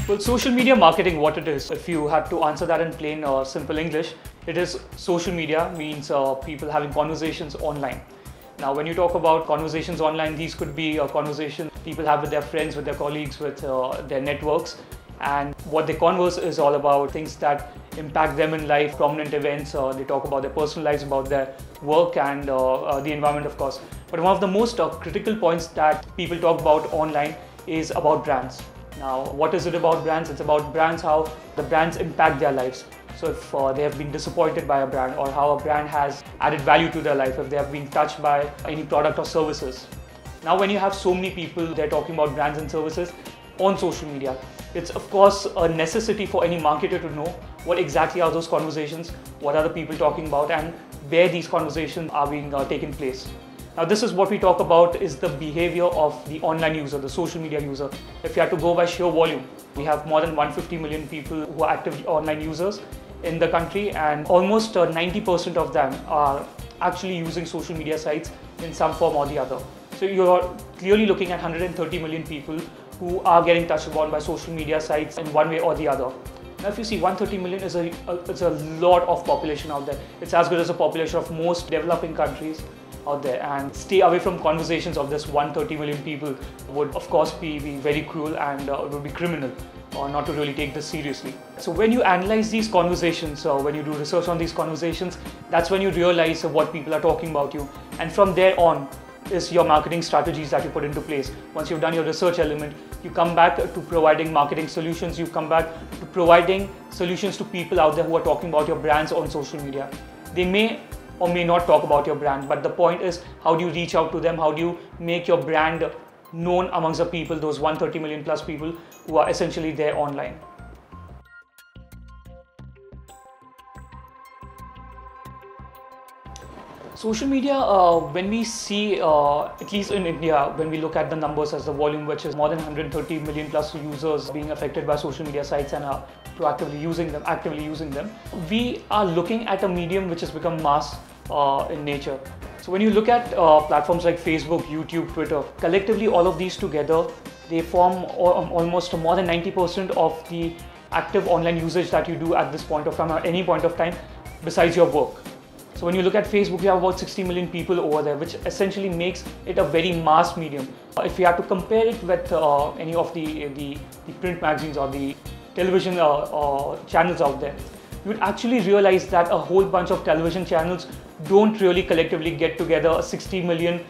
Well, social media marketing, what it is, if you had to answer that in plain simple English, it is social media means people having conversations online. Now, when you talk about conversations online, these could be a conversation people have with their friends, with their colleagues, with their networks. And what they converse is all about things that impact them in life, prominent events. They talk about their personal lives, about their work and the environment, of course. But one of the most critical points that people talk about online is about brands. Now, what is it about brands? It's about brands, how the brands impact their lives. So if they have been disappointed by a brand, or how a brand has added value to their life, if they have been touched by any product or services. Now, when you have so many people, they're talking about brands and services on social media, it's of course a necessity for any marketer to know what exactly are those conversations, what are the people talking about, and where these conversations are being taken place. Now, this is what we talk about is the behavior of the online user, the social media user. If you have to go by sheer volume, we have more than 150 million people who are active online users in the country, and almost 90% of them are actually using social media sites in some form or the other. So you're clearly looking at 130 million people who are getting touched upon by social media sites in one way or the other. Now, if you see 130 million is it's a lot of population out there. It's as good as the population of most developing countries out there, and stay away from conversations of this 130 million people would of course be very cruel, and it would be criminal not to really take this seriously. So when you analyze these conversations, or when you do research on these conversations, that's when you realize what people are talking about you, and from there on is your marketing strategies that you put into place. Once you've done your research element, you come back to providing marketing solutions, you come back to providing solutions to people out there who are talking about your brands on social media. They may or may not talk about your brand, but the point is, how do you reach out to them? How do you make your brand known amongst the people, those 130 million plus people who are essentially there online? Social media, when we see, at least in India, when we look at the numbers as the volume, which is more than 130 million plus users being affected by social media sites and are proactively using them, actively using them, we are looking at a medium which has become mass in nature. So when you look at platforms like Facebook, YouTube, Twitter, collectively all of these together, they form almost more than 90% of the active online usage that you do at this point of time, or any point of time besides your work. So when you look at Facebook, you have about 60 million people over there, which essentially makes it a very mass medium. If you have to compare it with any of the print magazines or the television channels out there, you would actually realize that a whole bunch of television channels don't really collectively get together a 60 million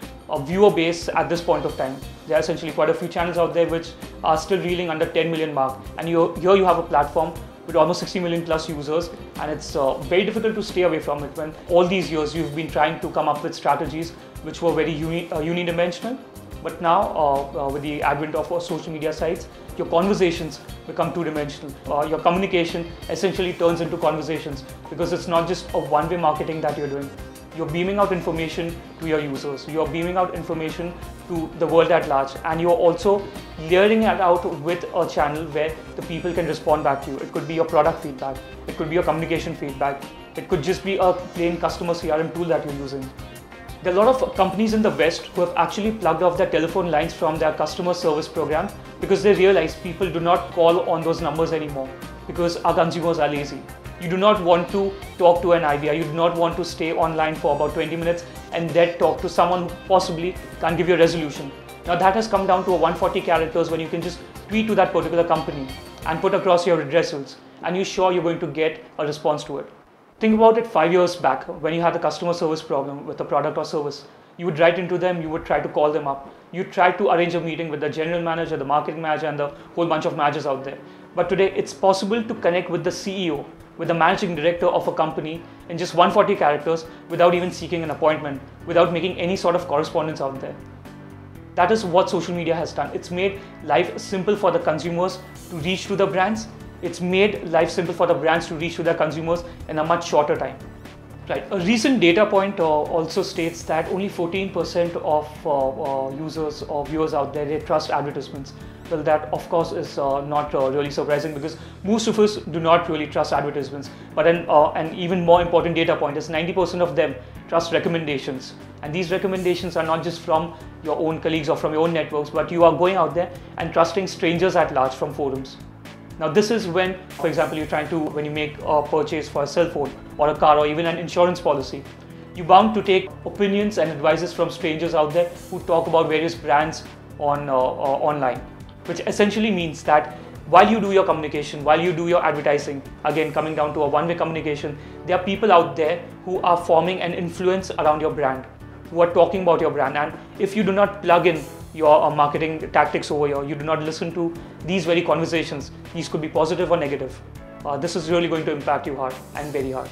viewer base at this point of time. There are essentially quite a few channels out there which are still reeling under 10 million mark, and here you have a platform with almost 60 million plus users, and it's very difficult to stay away from it when all these years you've been trying to come up with strategies which were very unidimensional. But now, with the advent of social media sites, your conversations become two-dimensional. Your communication essentially turns into conversations, because it's not just a one-way marketing that you're doing. You're beaming out information to your users, you're beaming out information to the world at large, and you're also layering it out with a channel where the people can respond back to you. It could be your product feedback, it could be your communication feedback, it could just be a plain customer CRM tool that you're using. There are a lot of companies in the West who have actually plugged off their telephone lines from their customer service program, because they realize people do not call on those numbers anymore, because our consumers are lazy. You do not want to talk to an IVR, you do not want to stay online for about 20 minutes and then talk to someone who possibly can't give you a resolution. Now that has come down to a 140 characters when you can just tweet to that particular company and put across your redressals, and you're sure you're going to get a response to it. Think about it 5 years back when you had a customer service problem with a product or service. You would write into them, you would try to call them up. You try to arrange a meeting with the general manager, the marketing manager, and the whole bunch of managers out there. But today it's possible to connect with the CEO, with the managing director of a company in just 140 characters without even seeking an appointment, without making any sort of correspondence out there. That is what social media has done. It's made life simple for the consumers to reach to the brands. It's made life simple for the brands to reach to their consumers in a much shorter time. Right. A recent data point also states that only 14% of users or viewers out there, they trust advertisements. Well, that of course is not really surprising, because most of us do not really trust advertisements. But an even more important data point is 90% of them trust recommendations. And these recommendations are not just from your own colleagues or from your own networks, but you are going out there and trusting strangers at large from forums. Now this is when, for example, when you make a purchase for a cell phone or a car or even an insurance policy, you're bound to take opinions and advices from strangers out there who talk about various brands online, which essentially means that while you do your communication, while you do your advertising, again coming down to a one-way communication, there are people out there who are forming an influence around your brand, who are talking about your brand. And if you do not plug in your marketing tactics over here, you do not listen to these very conversations, these could be positive or negative, this is really going to impact you hard and very hard.